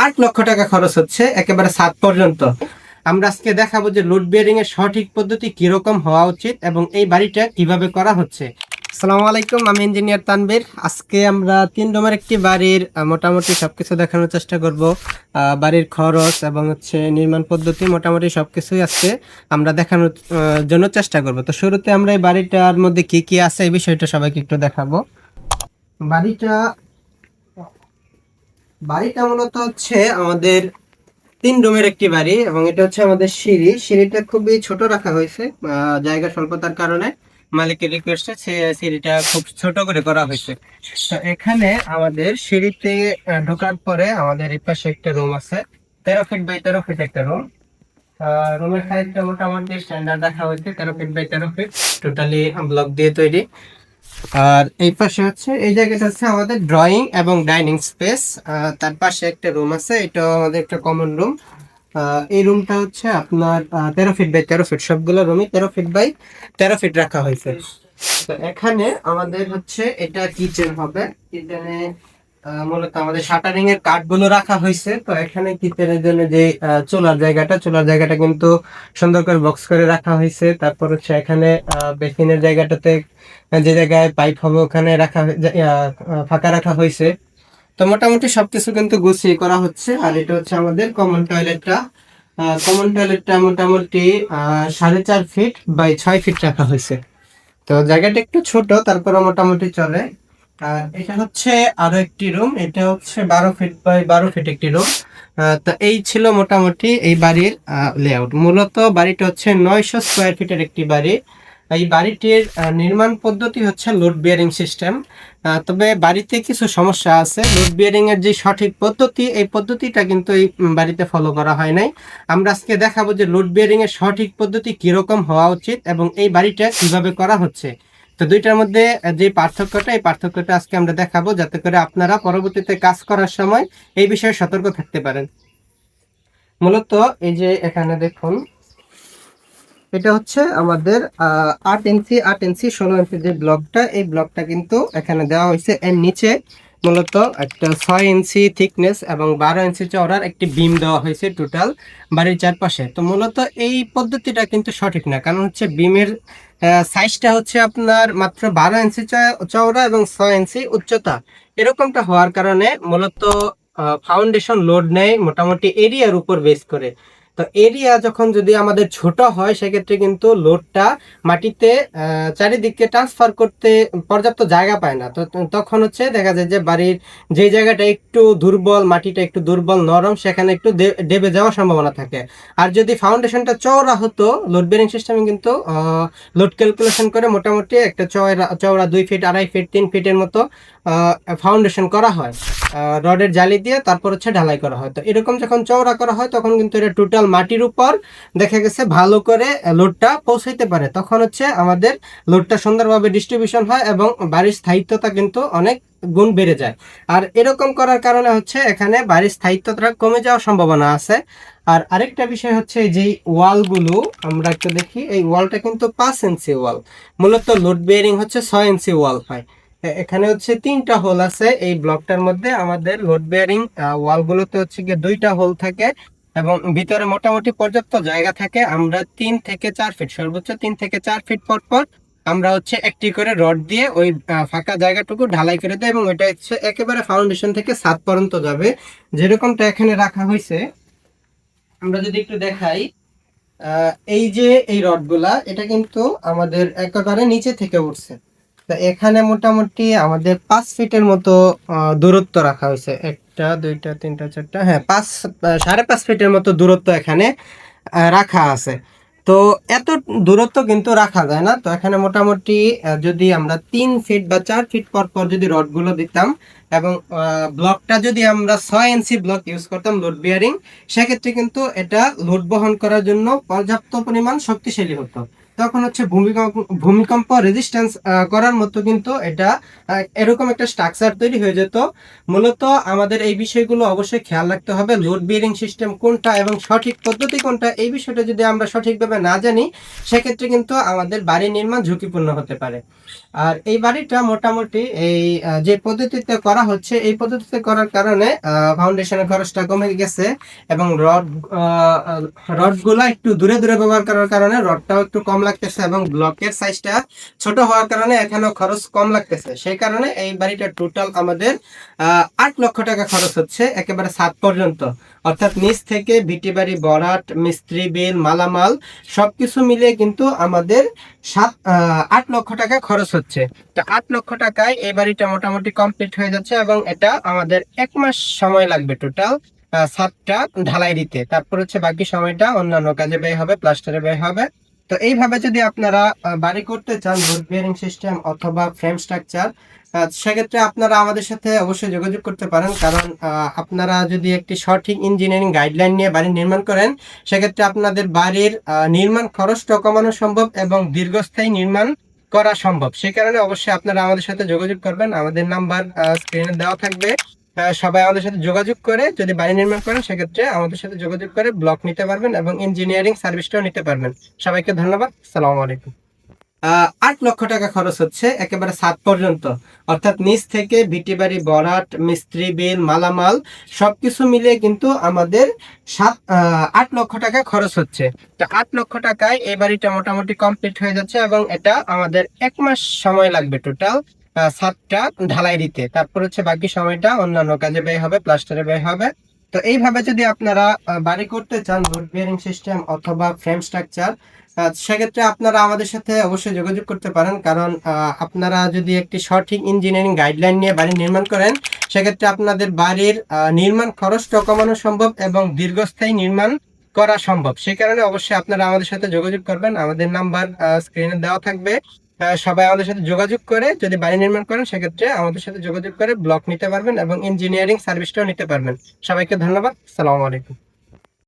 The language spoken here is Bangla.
8 লক্ষ টাকা খরচ হচ্ছে একেবারে ছাদ পর্যন্ত। আমরা আজকে দেখাবো যে লোড বিয়ারিং এর সঠিক পদ্ধতি কিরকম হওয়া উচিত এবং এই বাড়িটা কিভাবে করা হচ্ছে। আসসালামু আলাইকুম, আমি ইঞ্জিনিয়ার তানভীর। আজকে আমরা 3 রুমের একটি বাড়ির মোটামুটি সবকিছু দেখানোর চেষ্টা করব। বাড়ির খরচ এবং নির্মাণ পদ্ধতি মোটামুটি সবকিছুই আজকে আমরা দেখানোর জন্য চেষ্টা করব। তো শুরুতে আমরা এই বাড়িটার মধ্যে কি কি আছে এই বিষয়টা সবাইকে একটু দেখাবো। বাড়িটা বাড়িটা মূলত আমাদের 3 রুমের একটি বাড়ি এবং এটা আমাদের সিঁড়িটা খুবই ছোট রাখা হয়েছে জায়গা স্বল্পতার কারণে। মালিকের রিকোয়েস্টে সিঁড়িটা খুব ছোট করে করা হয়েছে। তো এখানে আমাদের সিঁড়িতে ঢোকার পরে আমাদের এই পাশে একটা রুম আছে, 13 ফিট বাই 13 ফিট একটা রুম। রুমের সাইজটা মোটামুটি স্ট্যান্ডার্ড রাখা হয়েছে, 13 feet by 13 feet, totally block দিয়ে তৈরি। আর এই পাশে এই জায়গাটা আমাদের ড্রয়িং এবং ডাইনিং স্পেস। তার পাশে একটা রুম আছে, এটা আমাদের একটা কমন রুম। এই রুমটা আপনার 13 ফিট বাই 13 ফিট, সবগুলো রুমই 13 ফিট বাই 13 ফিট রাখা হয়েছে। তো এখানে আমাদের এটা কিচেন হবে। কিচেনে মূলত আমাদের শাটারিং এর কাঠগুলো রাখা হয়েছে। তো এখানে কিচেনের জন্য যে চুলার জায়গাটা কিন্তু সুন্দর করে বক্স করে রাখা হয়েছে। তারপর এখানে বেসিনের জায়গাটাতে যে জায়গায় পাইপ হবে ওখানে ফাঁকা রাখা হয়েছে। তো মোটামুটি সবকিছু কিন্তু গুছিয়ে করা হচ্ছে। আর এটা আমাদের কমন টয়লেটটা মোটামুটি 4.5 ফিট বাই 6 ফিট রাখা হয়েছে। তো জায়গাটা একটু ছোট, তারপরে মোটামুটি চলে। আর এটা আরো একটি রুম, এটা 12 ফিট বাই 12 ফিট একটি রুম। তো এই ছিল মোটামুটি এই বাড়ির লেআউট। মূলত বাড়িটা 900 স্কোয়ার ফিটের একটি বাড়ি। এই বাড়িটির নির্মাণ পদ্ধতি লোড বিয়ারিং সিস্টেম। তবে বাড়িতে কিছু সমস্যা আছে। লোড বিয়ারিং এর যে সঠিক পদ্ধতি, এই পদ্ধতিটা কিন্তু এই বাড়িতে ফলো করা হয় নাই। আমরা আজকে দেখাবো যে লোড বিয়ারিং এর সঠিক পদ্ধতি কিরকম হওয়া উচিত এবং এই বাড়িটা কিভাবে করা হচ্ছে। তো দুইটার মধ্যে যে এই পার্থক্যটা আজকে আমরা দেখাবো, যাতে করে আপনারা পরবর্তীতে কাজ করার সময় এই বিষয়ে সতর্ক থাকতে পারেন। মূলত এই যে এখানে দেখুন, এটা আমাদের 8 ইঞ্চি 8 ইঞ্চি 16 ইঞ্চি যে ব্লকটা, এই ব্লকটা কিন্তু এখানে দেওয়া হয়েছে। এর নিচে মূলত একটা 6 ইঞ্চি থিকনেস এবং 12 ইঞ্চি চওড়ার একটি বিম দেওয়া হয়েছে টোটাল বাড়ির চারপাশে। তো মূলত এই পদ্ধতিটা কিন্তু সঠিক না, কারণ বিমের সাইজটা আপনার মাত্র 12 ইঞ্চি চওড়া এবং 6 ইঞ্চি উচ্চতা। এরকমটা হওয়ার কারণে মূলত ফাউন্ডেশন লোড নেয় মোটামুটি এরিয়ার উপর বেস করে। তো এরিয়া যখন যদি আমাদের ছোট হয়, সেক্ষেত্রে কিন্তু লোডটা মাটিতে চারিদিকে ট্রান্সফার করতে পর্যাপ্ত জায়গা পায় না। তো তখন দেখা যায় যে বাড়ির যে জায়গাটা একটু দুর্বল, মাটিটা একটু দুর্বল নরম, সেখানে একটু দেবে যাওয়ার সম্ভাবনা থাকে। আর যদি ফাউন্ডেশনটা চওড়া হতো, লোড বেয়ারিং সিস্টেমে কিন্তু লোড ক্যালকুলেশন করে মোটামুটি একটা চওড়া 2 ফিট 2.5 ফিট 3 ফিটের মতো ফাউন্ডেশন করা হয় রডের জালি দিয়ে, তারপর ঢালাই করা হয়। তো এরকম যখন চওড়া করা হয়, তখন কিন্তু এটা টোটাল মাটির উপর দেখা গেছে ভালো করে লোডটা পৌঁছাইতে পারে। তখন আমাদের লোডটা সুন্দরভাবে ডিস্ট্রিবিউশন হয় এবং বাড়ির স্থায়িত্বতা কিন্তু অনেক গুণ বেড়ে যায়। আর এরকম করার কারণে এখানে বাড়ির স্থায়িত্বটা কমে যাওয়ার সম্ভাবনা আছে। আর আরেকটা বিষয় যে ওয়ালগুলো আমরা একটু দেখি, এই ওয়ালটা কিন্তু 5 ইঞ্চি ওয়াল। মূলত লোড বেয়ারিং 6 ইঞ্চি ওয়াল হয়। এখানে 3টা হোল আছে এই ব্লকটার মধ্যে। আমাদের লোড বেয়ারিং ওয়ালগুলোতে গিয়ে 2টা হোল থাকে এবং ভিতরে মোটামুটি পর্যাপ্ত জায়গা থাকে। আমরা 3 থেকে 4 ফিট, সর্বোচ্চ 3 থেকে 4 ফিট পর পর আমরা একটি করে রড দিয়ে ওই ফাঁকা জায়গাটুকু ঢালাই করে দেয় এবং এটা একেবারে ফাউন্ডেশন থেকে ছাদ পর্যন্ত যাবে, যেরকমটা এখানে রাখা হয়েছে। আমরা যদি একটু দেখাই, এই যে এই রডগুলা, এটা কিন্তু আমাদের একেবারে নিচে থেকে উঠছে। তো এখানে মোটামুটি আমাদের 5 ফিটের মতো দূরত্ব রাখা হয়েছে। 1টা 2টা 3টা 4টা, হ্যাঁ 5.5 ফিটের মতো দূরত্ব এখানে রাখা আছে। তো এত দূরত্ব কিন্তু রাখা যায় না। তো এখানে মোটামুটি যদি আমরা 3 ফিট বা 4 ফিট পর পর যদি রডগুলো দিতাম এবং ব্লকটা যদি আমরা 6 ইঞ্চি ব্লক ইউজ করতাম লোড বিয়ারিং, সেক্ষেত্রে কিন্তু এটা লোড বহন করার জন্য পর্যাপ্ত পরিমাণ শক্তিশালী হতো। তখন ভূমিকম্প রেজিস্ট্যান্স করার মতো কিন্তু এটা এরকম একটা স্ট্রাকচার তৈরি হয়ে যেত। মূলত আমাদের এই বিষয়গুলো অবশ্যই খেয়াল রাখতে হবে। লোড বিয়ারিং সিস্টেম কোনটা এবং সঠিক পদ্ধতি কোনটা, এই বিষয়টা যদি আমরা সঠিকভাবে না জানি, সেক্ষেত্রে কিন্তু আমাদের বাড়ি নির্মাণ ঝুঁকিপূর্ণ হতে পারে। আর এই বাড়িটা মোটামুটি এই যে পদ্ধতিতে করা হচ্ছে এই পদ্ধতিতে করার কারণে ফাউন্ডেশনের খরচটা কমে গেছে এবং রড গুলা একটু দূরে দূরে ব্যবহার করার কারণে রডটাও একটু কম লাগতেছে এবং ব্লকের সাইজটা ছোট হওয়ার কারণে এখানেও খরচ কম লাগতেছে। সেই কারণে এই বাড়িটা টোটাল আমাদের 8 লক্ষ টাকা খরচ হচ্ছে একেবারে ছাদ পর্যন্ত, অর্থাৎ নিচ থেকে ভিটি বাড়ি ভরাট, মিস্ত্রি বিল, মালামাল সবকিছু মিলিয়ে কিন্তু আমাদের 8 লক্ষ টাকা খরচ হচ্ছে। তো 8 লক্ষ টাকায় এই বাড়িটা মোটামুটি কমপ্লিট হয়ে যাচ্ছে এবং এটা আমাদের 1 মাস সময় লাগবে টোটাল ছাদটা ঢালাই দিতে। তারপর হচ্ছে বাকি সময়টা অন্যান্য কাজে ব্যয় হবে, প্লাস্টারে ব্যয় হবে। তো এইভাবে যদি আপনারা বাড়ি করতে চান, লোড বিয়ারিং সিস্টেম অথবা ফ্রেম স্ট্রাকচার, সেক্ষেত্রে আপনারা আমাদের সাথে অবশ্যই যোগাযোগ করতে পারেন। কারণ আপনারা যদি একটি সঠিক ইঞ্জিনিয়ারিং গাইডলাইন নিয়ে বাড়ি নির্মাণ করেন, সেক্ষেত্রে আপনাদের বাড়ির নির্মাণ খরচটা কমানো সম্ভব এবং দীর্ঘস্থায়ী নির্মাণ করা সম্ভব। সেই কারণে অবশ্যই আপনারা আমাদের সাথে যোগাযোগ করবেন। আমাদের নাম্বার স্ক্রিনে দেওয়া থাকবে। সবাই আমাদের সাথে যোগাযোগ করে যদি বাড়ি নির্মাণ করেন, সেক্ষেত্রে আমাদের সাথে যোগাযোগ করে ব্লক নিতে পারবেন এবং ইঞ্জিনিয়ারিং সার্ভিসটাও নিতে পারবেন। সবাইকে ধন্যবাদ। আসসালামু আলাইকুম। 8 লক্ষ টাকা খরচ হচ্ছে একেবারে ছাদ পর্যন্ত, অর্থাৎ নিচ থেকে ভিটি বাড়ি ভরাট, মিস্ত্রি বিল, মালামাল সবকিছু মিলিয়ে কিন্তু আমাদের 8 লক্ষ টাকা খরচ হচ্ছে। তো 8 লক্ষ টাকায় এই বাড়িটা মোটামুটি কমপ্লিট হয়ে যাচ্ছে এবং এটা আমাদের 1 মাস সময় লাগবে টোটাল ছাদটা ঢালাই দিতে। তারপর হচ্ছে বাকি সময়টা অন্যান্য কাজে ব্যয় হবে, প্লাস্টারে ব্যয় হবে। তো এইভাবে যদি আপনারা বাড়ি করতে চান, লোড বিয়ারিং সিস্টেম অথবা ফ্রেম স্ট্রাকচার, সেক্ষেত্রে আপনারা আমাদের সাথে অবশ্যই যোগাযোগ করতে পারেন। কারণ আপনারা যদি একটি সঠিক ইঞ্জিনিয়ারিং গাইডলাইন নিয়ে বাড়ি নির্মাণ করেন, সেক্ষেত্রে আপনাদের বাড়ির নির্মাণ খরচটা কমানো সম্ভব এবং দীর্ঘস্থায়ী নির্মাণ করা সম্ভব। সেই কারণে অবশ্যই আপনারা আমাদের সাথে যোগাযোগ করবেন। আমাদের নাম্বার স্ক্রিনে দেওয়া থাকবে। সবাই আমাদের সাথে যোগাযোগ করে যদি বাড়ি নির্মাণ করেন, সেক্ষেত্রে আমাদের সাথে যোগাযোগ করে ব্লক নিতে পারবেন এবং ইঞ্জিনিয়ারিং সার্ভিসটাও নিতে পারবেন। সবাইকে ধন্যবাদ। আসসালামু আলাইকুম।